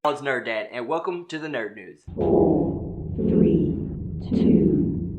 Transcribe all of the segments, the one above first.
It's N3rd, and welcome to the Nerd News. 4, 3, 2,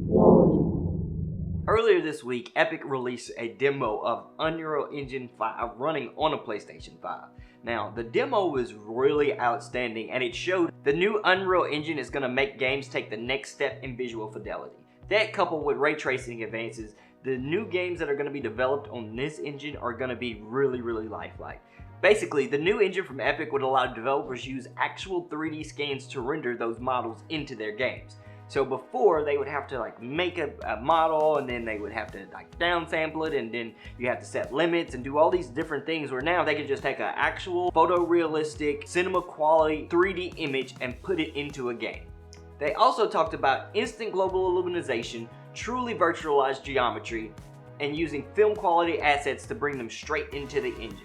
1. Earlier this week, Epic released a demo of Unreal Engine 5 running on a PlayStation 5. Now, the demo was really outstanding, and it showed the new Unreal Engine is going to make games take the next step in visual fidelity. That, coupled with ray tracing advances, the new games that are going to be developed on this engine are going to be really lifelike. Basically, the new engine from Epic would allow developers to use actual 3D scans to render those models into their games. So before, they would have to make a model, and then they would have to downsample it, and then you have to set limits and do all these different things, where now they can just take an actual photorealistic cinema quality 3D image and put it into a game. They also talked about instant global illumination, truly virtualized geometry, and using film quality assets to bring them straight into the engine.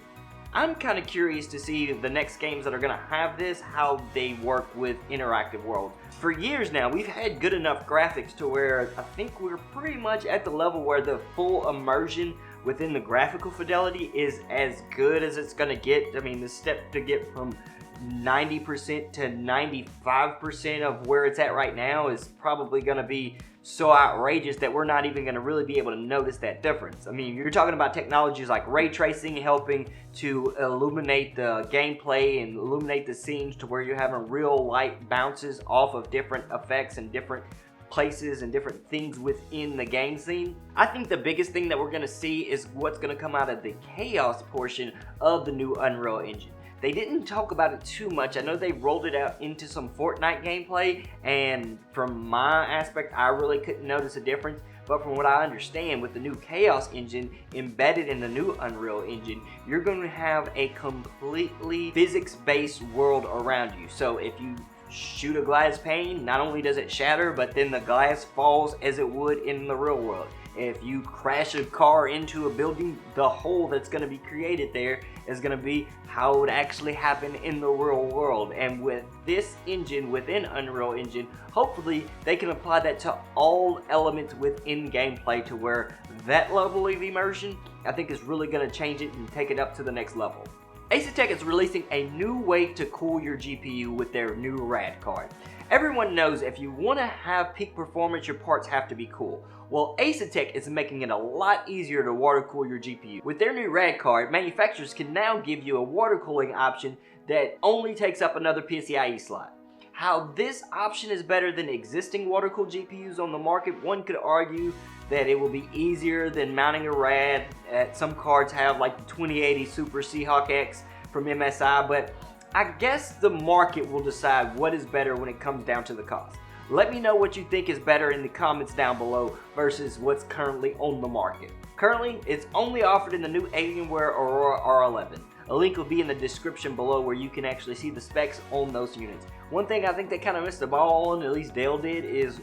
I'm kind of curious to see the next games that are going to have this, how they work with interactive worlds. For years now, we've had good enough graphics to where I think we're pretty much at the level where the full immersion within the graphical fidelity is as good as it's going to get. I mean, the step to get from 90% to 95% of where it's at right now is probably going to be so outrageous that we're not even going to really be able to notice that difference. I mean, you're talking about technologies like ray tracing helping to illuminate the gameplay and illuminate the scenes to where you're having real light bounces off of different effects and different places and different things within the game scene. I think the biggest thing that we're going to see is what's going to come out of the chaos portion of the new Unreal Engine. They didn't talk about it too much. I know they rolled it out into some Fortnite gameplay, and from my aspect, I really couldn't notice a difference. But from what I understand, with the new Chaos engine embedded in the new Unreal Engine, you're going to have a completely physics-based world around you. So if you shoot a glass pane, not only does it shatter, but then the glass falls as it would in the real world. If you crash a car into a building, the hole that's going to be created there is going to be how it would actually happen in the real world. And with this engine within Unreal Engine, hopefully they can apply that to all elements within gameplay to where that level of immersion, I think, is really going to change it and take it up to the next level. Asetek is releasing a new way to cool your GPU with their new RAD card. Everyone knows if you want to have peak performance, your parts have to be cool. Well, Asetek is making it a lot easier to water cool your GPU. With their new RAD card, manufacturers can now give you a water cooling option that only takes up another PCIe slot. How this option is better than existing water cooled GPUs on the market, one could argue that it will be easier than mounting a RAD. Some cards have like the 2080 Super Seahawk X from MSI, but I guess the market will decide what is better when it comes down to the cost. Let me know what you think is better in the comments down below versus what's currently on the market. Currently, it's only offered in the new Alienware Aurora R11. A link will be in the description below where you can actually see the specs on those units. One thing I think they kind of missed the ball on, at least Dell did, is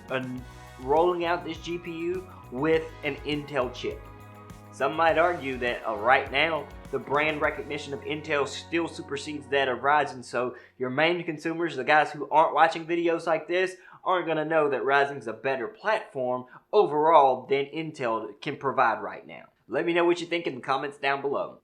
rolling out this GPU with an Intel chip. Some might argue that right now, the brand recognition of Intel still supersedes that of Ryzen, so your main consumers, the guys who aren't watching videos like this, aren't going to know that Ryzen's a better platform overall than Intel can provide right now. Let me know what you think in the comments down below.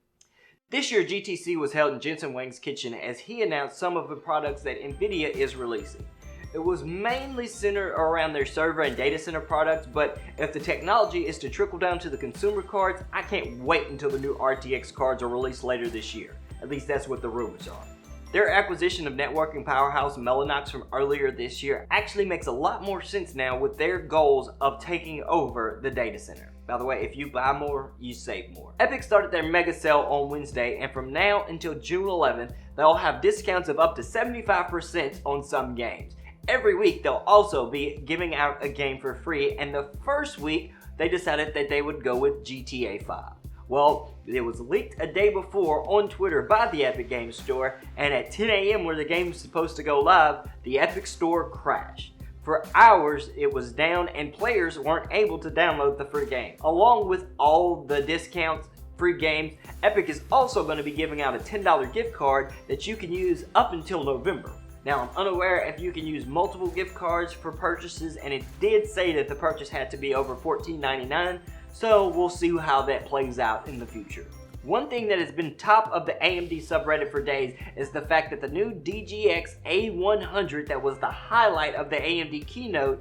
This year, GTC was held in Jensen Huang's kitchen as he announced some of the products that Nvidia is releasing. It was mainly centered around their server and data center products, but if the technology is to trickle down to the consumer cards, I can't wait until the new RTX cards are released later this year. At least that's what the rumors are. Their acquisition of networking powerhouse Mellanox from earlier this year actually makes a lot more sense now with their goals of taking over the data center. By the way, if you buy more, you save more. Epic started their mega sale on Wednesday, and from now until June 11th, they'll have discounts of up to 75% on some games. Every week, they'll also be giving out a game for free, and the first week, they decided that they would go with GTA 5. Well, it was leaked a day before on Twitter by the Epic Games Store, and at 10 a.m. where the game was supposed to go live, the Epic Store crashed. For hours, it was down and players weren't able to download the free game. Along with all the discounts, free games, Epic is also going to be giving out a $10 gift card that you can use up until November. Now, I'm unaware if you can use multiple gift cards for purchases, and it did say that the purchase had to be over $14.99, so we'll see how that plays out in the future. One thing that has been top of the AMD subreddit for days is the fact that the new DGX A100 that was the highlight of the AMD keynote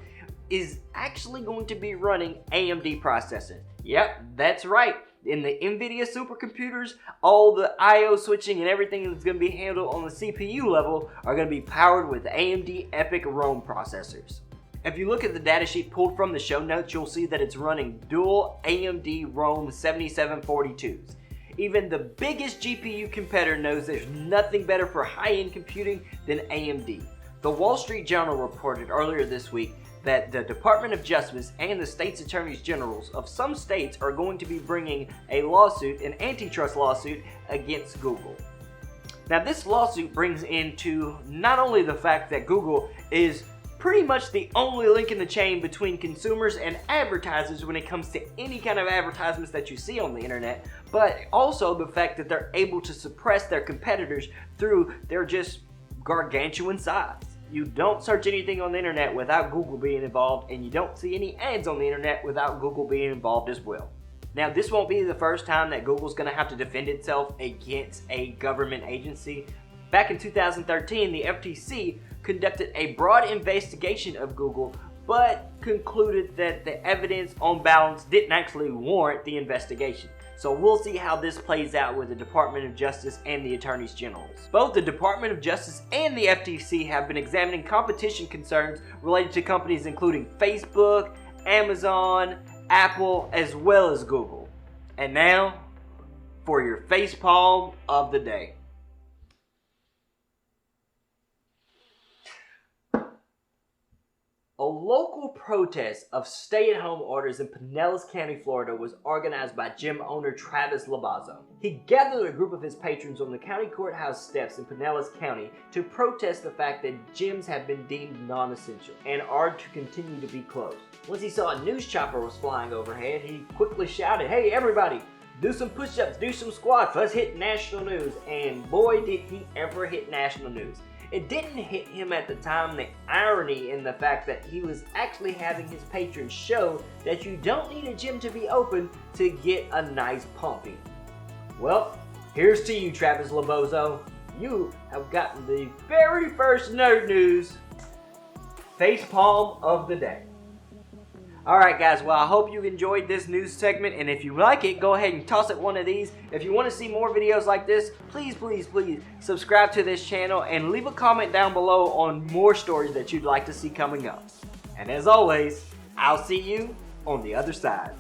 is actually going to be running AMD processors. Yep, that's right. In the Nvidia supercomputers, all the I/O switching and everything that's going to be handled on the CPU level are going to be powered with AMD EPYC Rome processors. If you look at the datasheet pulled from the show notes, you'll see that it's running dual AMD Rome 7742s. Even the biggest GPU competitor knows there's nothing better for high-end computing than AMD. The Wall Street Journal reported earlier this week that the Department of Justice and the state's attorneys generals of some states are going to be bringing a lawsuit, an antitrust lawsuit, against Google. Now this lawsuit brings into not only the fact that Google is pretty much the only link in the chain between consumers and advertisers when it comes to any kind of advertisements that you see on the internet, but also the fact that they're able to suppress their competitors through their just gargantuan size. You don't search anything on the internet without Google being involved, and you don't see any ads on the internet without Google being involved as well. Now, this won't be the first time that Google's going to have to defend itself against a government agency. Back in 2013, the FTC conducted a broad investigation of Google, but concluded that the evidence on balance didn't actually warrant the investigation. So we'll see how this plays out with the Department of Justice and the Attorneys Generals. Both the Department of Justice and the FTC have been examining competition concerns related to companies including Facebook, Amazon, Apple, as well as Google. And now, for your facepalm of the day. A local protest of stay-at-home orders in Pinellas County, Florida was organized by gym owner Travis Labazo. He gathered a group of his patrons on the county courthouse steps in Pinellas County to protest the fact that gyms have been deemed non-essential and are to continue to be closed. Once he saw a news chopper was flying overhead, he quickly shouted, "Hey everybody, do some push-ups, do some squats, let's hit national news." And boy did he ever hit national news. It didn't hit him at the time the irony in the fact that he was actually having his patrons show that you don't need a gym to be open to get a nice pumping. Well, here's to you, Travis Labozo. You have gotten the very first nerd news facepalm of the day. Alright guys, well I hope you enjoyed this news segment, and if you like it, go ahead and toss it one of these. If you want to see more videos like this, please subscribe to this channel and leave a comment down below on more stories that you'd like to see coming up. And as always, I'll see you on the other side.